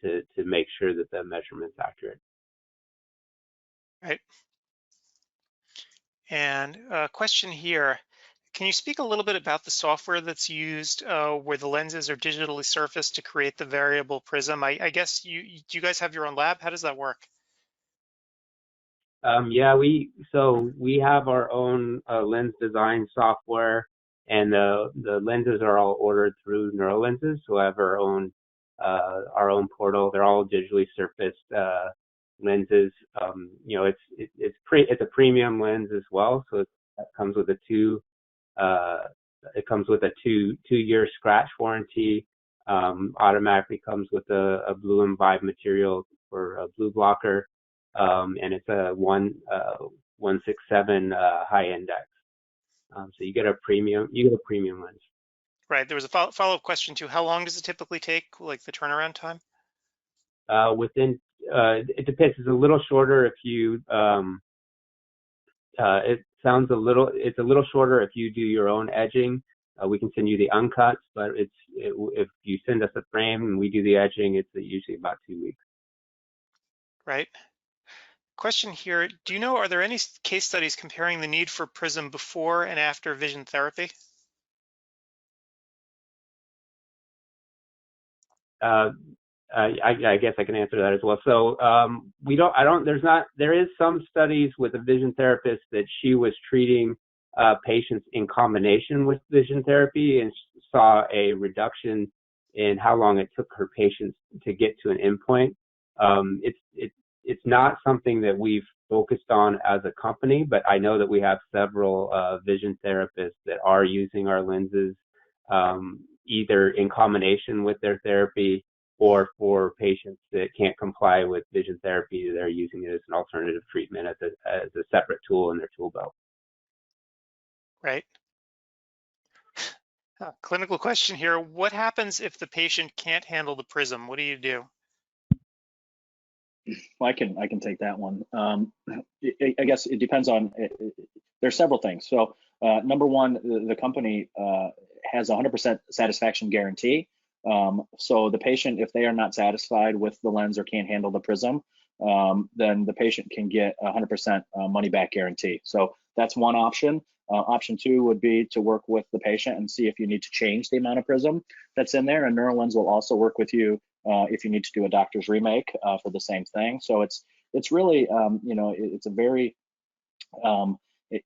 to make sure that the measurement's accurate. Right. And a question here. Can you speak a little bit about the software that's used where the lenses are digitally surfaced to create the variable prism? I guess do you guys have your own lab? How does that work? Yeah, we have our own lens design software, and the lenses are all ordered through Neurolenses, so we have our own portal. They're all digitally surfaced lenses. You know, it's a premium lens as well, so it comes with a two-year scratch warranty. Automatically comes with a blue imbibe material for a blue blocker. And it's a 167 high index. So you get a premium lens. Right. There was a follow-up question too. How long does it typically take, like the turnaround time? It depends. It's a little shorter if you. It's a little shorter if you do your own edging. We can send you the uncuts, but if you send us a frame and we do the edging, it's usually about 2 weeks. Right. Question here, do you know, are there any case studies comparing the need for prism before and after vision therapy? I guess I can answer that as well. So there is some studies with a vision therapist that she was treating patients in combination with vision therapy and saw a reduction in how long it took her patients to get to an endpoint. It's not something that we've focused on as a company, but I know that we have several vision therapists that are using our lenses either in combination with their therapy or for patients that can't comply with vision therapy, they're using it as an alternative treatment as a separate tool in their tool belt. Right. Clinical question here. What happens if the patient can't handle the prism? What do you do? Well, I can take that one. I guess it depends on. There's several things. So number one, the company has a 100% satisfaction guarantee. So the patient, if they are not satisfied with the lens or can't handle the prism, then the patient can get a 100% money back guarantee. So that's one option. Option two would be to work with the patient and see if you need to change the amount of prism that's in there. And Neurolens will also work with you if you need to do a doctor's remake for the same thing. So it's really, it's a very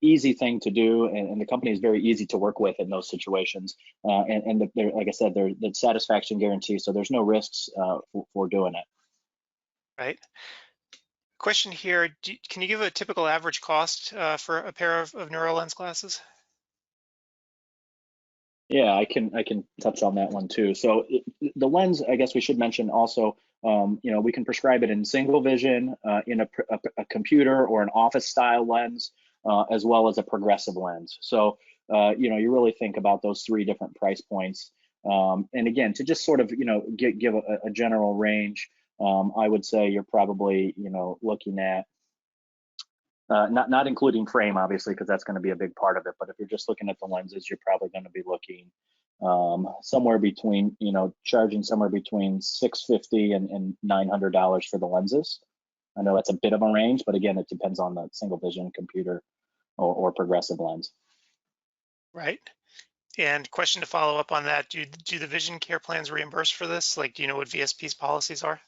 easy thing to do, and the company is very easy to work with in those situations. And like I said, they're the satisfaction guarantee, so there's no risks for doing it. Right. Question here, can you give a typical average cost for a pair of Neurolens glasses? Yeah, I can touch on that one too. So the lens, I guess we should mention also, we can prescribe it in single vision, in a computer or an office style lens, as well as a progressive lens. So, you really think about those three different price points. And again, to just sort of, give a general range, I would say you're probably, looking at, not including frame, obviously, because that's going to be a big part of it. But if you're just looking at the lenses, you're probably going to be looking somewhere between, charging somewhere between $650 and $900 for the lenses. I know that's a bit of a range, but again, it depends on the single vision computer or progressive lens. Right. And question to follow up on that, do the vision care plans reimburse for this? Like, do you know what VSP's policies are?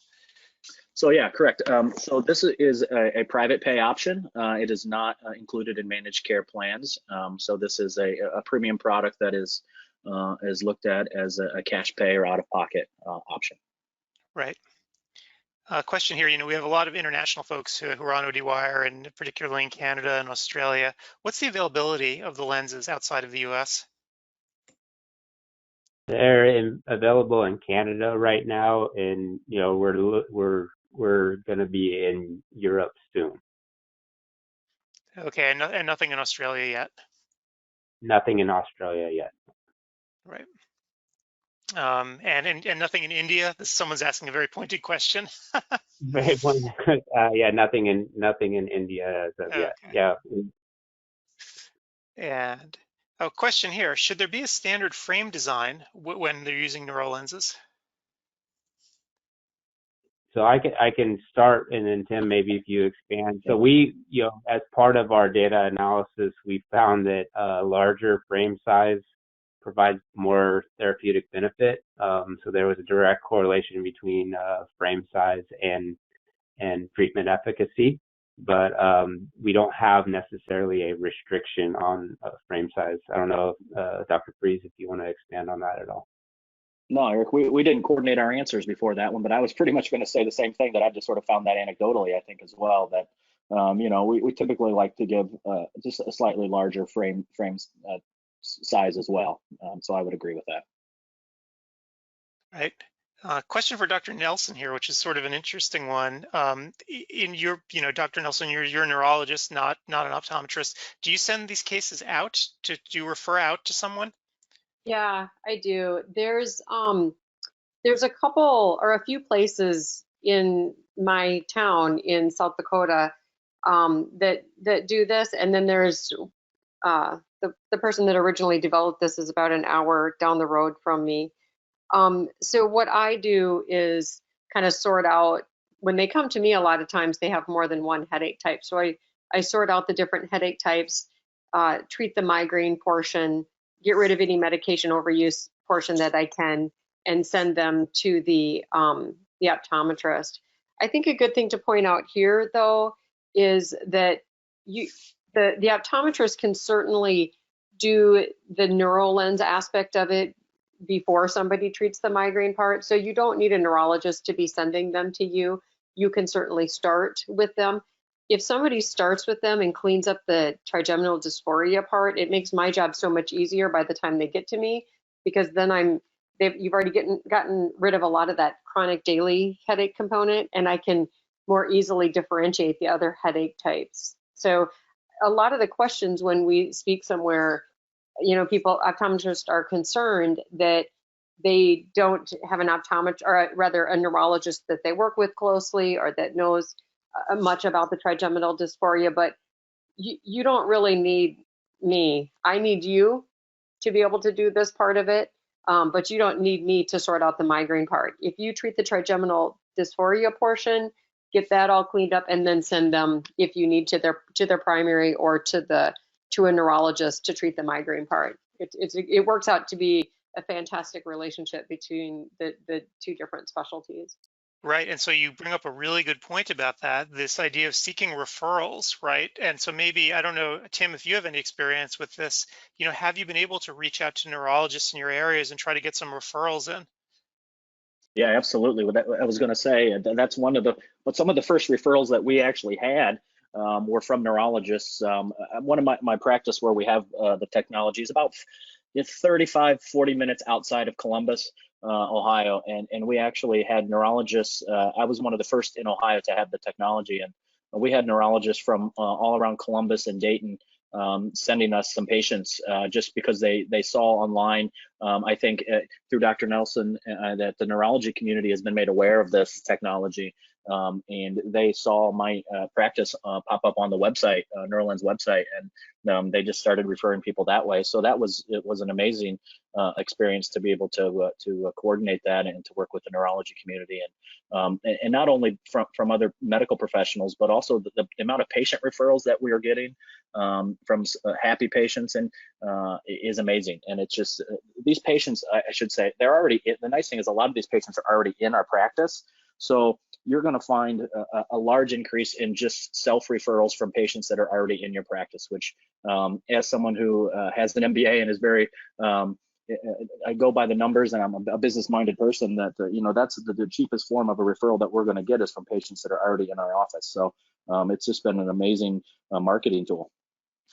So yeah, correct. So this is a private pay option. It is not included in managed care plans. So this is a premium product that is looked at as a cash pay or out-of-pocket option. Right. Question here, we have a lot of international folks who are on ODwire, and particularly in Canada and Australia. What's the availability of the lenses outside of the US? They're available in Canada right now, and we're going to be in Europe soon. Okay, and nothing in Australia yet? Nothing in Australia yet. Right. And nothing in India? Someone's asking a very pointed question. Yeah, nothing in India as of yet. Okay. Yeah. And a question here: should there be a standard frame design when they're using neurolenses? So I can start, and then Tim, maybe if you expand. So we, as part of our data analysis, we found that larger frame size provides more therapeutic benefit. So there was a direct correlation between frame size and treatment efficacy, but we don't have necessarily a restriction on frame size. I don't know, Dr. Freeze, if you want to expand on that at all. No, Aric, we didn't coordinate our answers before that one, but I was pretty much going to say the same thing, that I just sort of found that anecdotally, I think, as well, that we typically like to give just a slightly larger frame size as well. So I would agree with that. Right. Question for Dr. Nelson here, which is sort of an interesting one. In your, Dr. Nelson, you're a neurologist, not an optometrist. Do you send these cases out? Do you refer out to someone? Yeah, I do. There's a couple or a few places in my town in South Dakota that do this, and then there's the person that originally developed this is about an hour down the road from me. So what I do is kind of sort out, when they come to me, a lot of times they have more than one headache type. So I sort out the different headache types, treat the migraine portion, get rid of any medication overuse portion that I can, and send them to the optometrist. I think a good thing to point out here, though, is that the optometrist can certainly do the neurolens aspect of it before somebody treats the migraine part. So you don't need a neurologist to be sending them to you. You can certainly start with them. If somebody starts with them and cleans up the trigeminal dysphoria part, it makes my job so much easier by the time they get to me, because then you've already gotten rid of a lot of that chronic daily headache component, and I can more easily differentiate the other headache types. So a lot of the questions when we speak somewhere, optometrists are concerned that they don't have an optometrist, or rather a neurologist that they work with closely or that knows much about the trigeminal dysphoria, but you don't really need me. I need you to be able to do this part of it, but you don't need me to sort out the migraine part. If you treat the trigeminal dysphoria portion, get that all cleaned up, and then send them, if you need, to their primary or to a neurologist to treat the migraine part. It works out to be a fantastic relationship between the two different specialties. Right. And so you bring up a really good point about that, this idea of seeking referrals, right? And so maybe, I don't know, Tim, if you have any experience with this, have you been able to reach out to neurologists in your areas and try to get some referrals in? Yeah, absolutely. I was going to say, that's some of the first referrals that we actually had were from neurologists. One of my practice where we have the technology is about 35, 40 minutes outside of Columbus, Ohio. And we actually had neurologists. I was one of the first in Ohio to have the technology. And we had neurologists from all around Columbus and Dayton sending us some patients just because they saw online, I think through Dr. Nelson, that the neurology community has been made aware of this technology. and they saw my practice pop up on the website, Neurolens website, and they just started referring people that way. So it was an amazing experience to be able to coordinate that and to work with the neurology community, and not only from other medical professionals, but also the amount of patient referrals that we are getting from happy patients and is amazing. And it's just these patients, I should say, they're already the nice thing is a lot of these patients are already in our practice. So you're going to find a large increase in just self-referrals from patients that are already in your practice, which as someone who has an MBA and is very, I go by the numbers, and I'm a business-minded person, that that's the cheapest form of a referral that we're going to get is from patients that are already in our office. So it's just been an amazing marketing tool.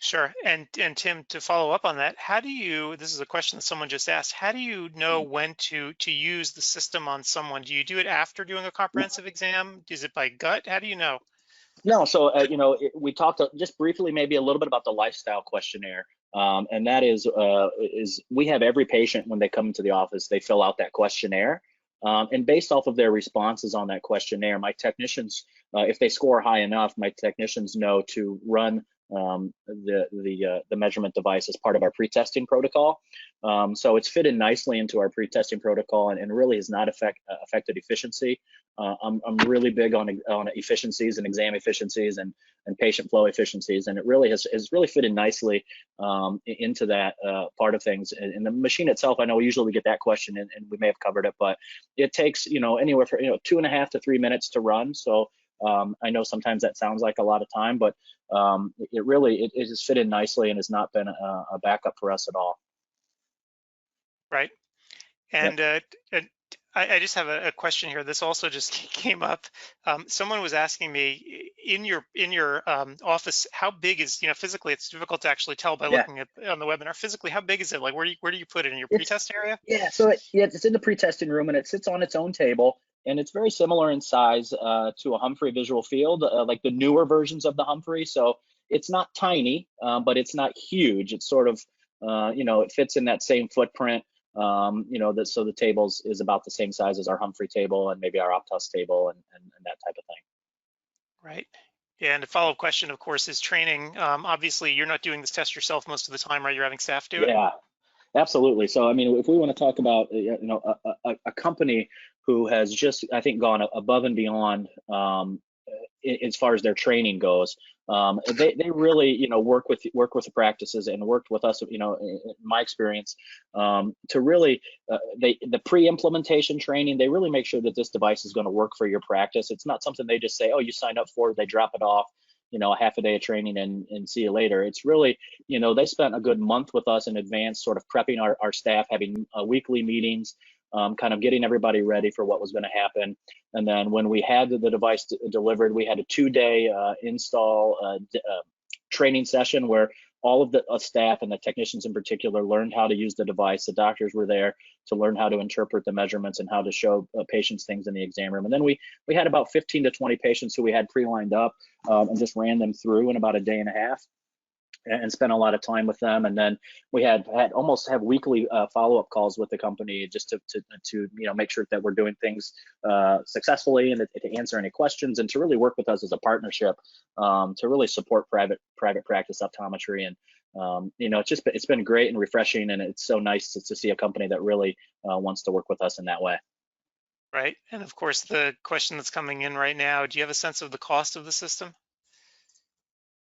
Sure. And Tim, to follow up on that, this is a question that someone just asked, how do you know when to use the system on someone? Do you do it after doing a comprehensive exam? Is it by gut? How do you know? No, so we talked just briefly, maybe a little bit about the lifestyle questionnaire, and that is we have every patient when they come into the office, they fill out that questionnaire, and based off of their responses on that questionnaire, my technicians, if they score high enough, my technicians know to run the measurement device as part of our pre-testing protocol. So it's fitted nicely into our pre-testing protocol and really has not affected efficiency. I'm really big on efficiencies and exam efficiencies and patient flow efficiencies, and it really has really fitted nicely into that part of things. And the machine itself, I know we usually get that question, and we may have covered it, but it takes anywhere from 2.5 to 3 minutes to run. So I know sometimes that sounds like a lot of time, but it has fit in nicely and has not been a backup for us at all. Right. And Yep. I just have a question here. This also just came up. Someone was asking me in your office, how big is, physically, it's difficult to actually tell by looking at on the webinar. Physically, how big is it? Like, where do you put it in your pretest area? Yeah, so it's in the pre-testing room, and it sits on its own table, and it's very similar in size to a Humphrey visual field, like the newer versions of the Humphrey. So it's not tiny, but it's not huge. It's sort of, it fits in that same footprint. So the table is about the same size as our Humphrey table and maybe our Optos table and that type of thing. Right. And a follow-up question, of course, is training. Obviously, you're not doing this test yourself most of the time, right? You're having staff do it? Yeah, absolutely. So, I mean, if we want to talk about, a company who has just, I think, gone above and beyond as far as their training goes, they really, work with the practices and worked with us, in my experience, to really, the pre-implementation training, they really make sure that this device is going to work for your practice. It's not something they just say, oh, you signed up for it, they drop it off, a half a day of training and see you later. It's really, they spent a good month with us in advance, sort of prepping our staff, having weekly meetings, kind of getting everybody ready for what was going to happen. And then when we had the device delivered, we had a 2-day install training session where all of the staff and the technicians in particular learned how to use the device. The doctors were there to learn how to interpret the measurements and how to show patients things in the exam room. And then we had about 15 to 20 patients who we had pre-lined up and just ran them through in about a day and a half and spent a lot of time with them. And then we had almost have weekly follow-up calls with the company just to make sure that we're doing things successfully and to answer any questions and to really work with us as a partnership to really support private practice optometry. And it's been great and refreshing, and it's so nice to see a company that really wants to work with us in that way. Right. And of course, the question that's coming in right now, do you have a sense of the cost of the system?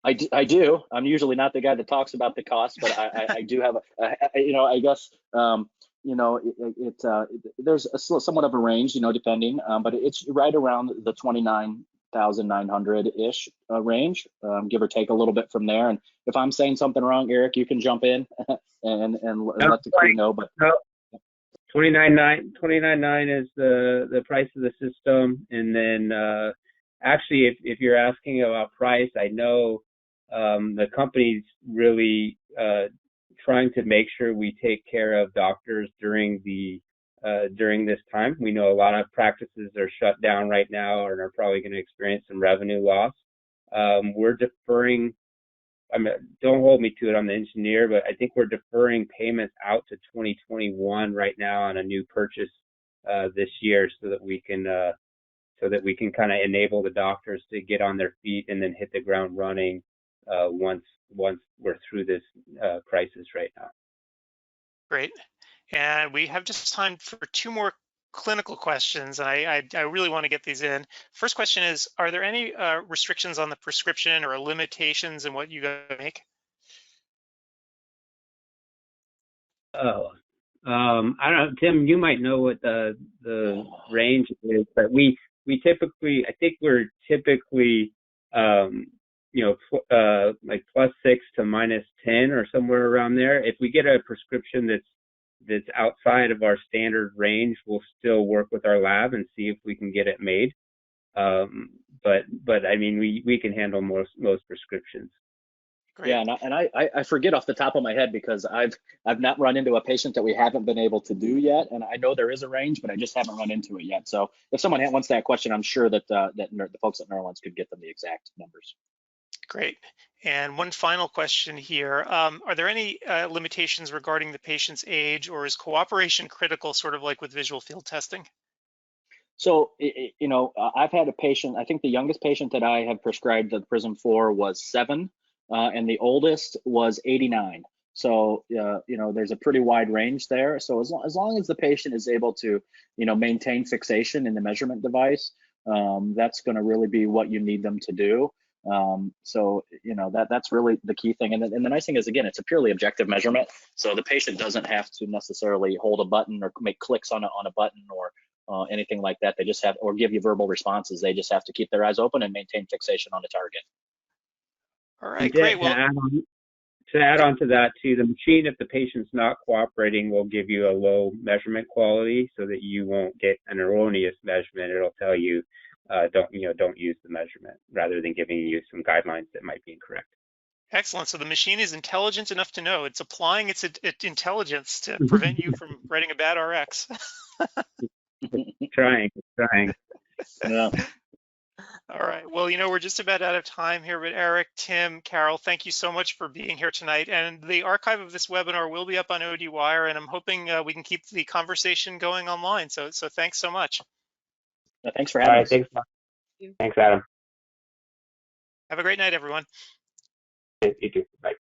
I do. I'm usually not the guy that talks about the cost, but I do have I guess there's somewhat of a range, depending, but it's right around the 29,900 ish range, give or take a little bit from there. And if I'm saying something wrong, Aric, you can jump in and let the crew know. But no. 29.9 is the price of the system, and then actually, if you're asking about price, I know the company's really trying to make sure we take care of doctors during this time. We know a lot of practices are shut down right now and are probably going to experience some revenue loss. We're deferring. Don't hold me to it. I'm the engineer, but I think we're deferring payments out to 2021 right now on a new purchase this year, so that we can so that we can kind of enable the doctors to get on their feet and then hit the ground running once we're through this crisis right now. Great. And we have just time for 2 more clinical questions. And I really want to get these in. First question is, are there any restrictions on the prescription or limitations in what you guys make? Oh, I don't know, Tim, you might know what the range is, but we typically, I think we're typically, like +6 to -10 or somewhere around there. If we get a prescription that's outside of our standard range, we'll still work with our lab and see if we can get it made. But I mean, we can handle most prescriptions. Great. Yeah, and I forget off the top of my head because I've not run into a patient that we haven't been able to do yet, and I know there is a range, but I just haven't run into it yet. So if someone wants that question, I'm sure that the folks at Neurolens could get them the exact numbers. Great. And one final question here. Are there any limitations regarding the patient's age, or is cooperation critical, sort of like with visual field testing? So, I've had a patient, I think the youngest patient that I have prescribed the Prism for was 7, and the oldest was 89. So, there's a pretty wide range there. So as long as the patient is able to, maintain fixation in the measurement device, that's going to really be what you need them to do. So, that's really the key thing. And the nice thing is, again, it's a purely objective measurement. So the patient doesn't have to necessarily hold a button or make clicks on a button or anything like that. They just have, or give you verbal responses. They just have to keep their eyes open and maintain fixation on the target. All right, great. Well, to add on to that too, the machine, if the patient's not cooperating, will give you a low measurement quality so that you won't get an erroneous measurement. It'll tell you don't use the measurement, rather than giving you some guidelines that might be incorrect. Excellent. So the machine is intelligent enough to know it's applying its intelligence to prevent you from writing a bad RX. Trying. Yeah. All right. Well, we're just about out of time here, but Aric, Tim, Carol, thank you so much for being here tonight. And the archive of this webinar will be up on ODwire, and I'm hoping we can keep the conversation going online. So thanks so much. Thanks for having us. Thanks, Adam. Have a great night, everyone. You too. Bye.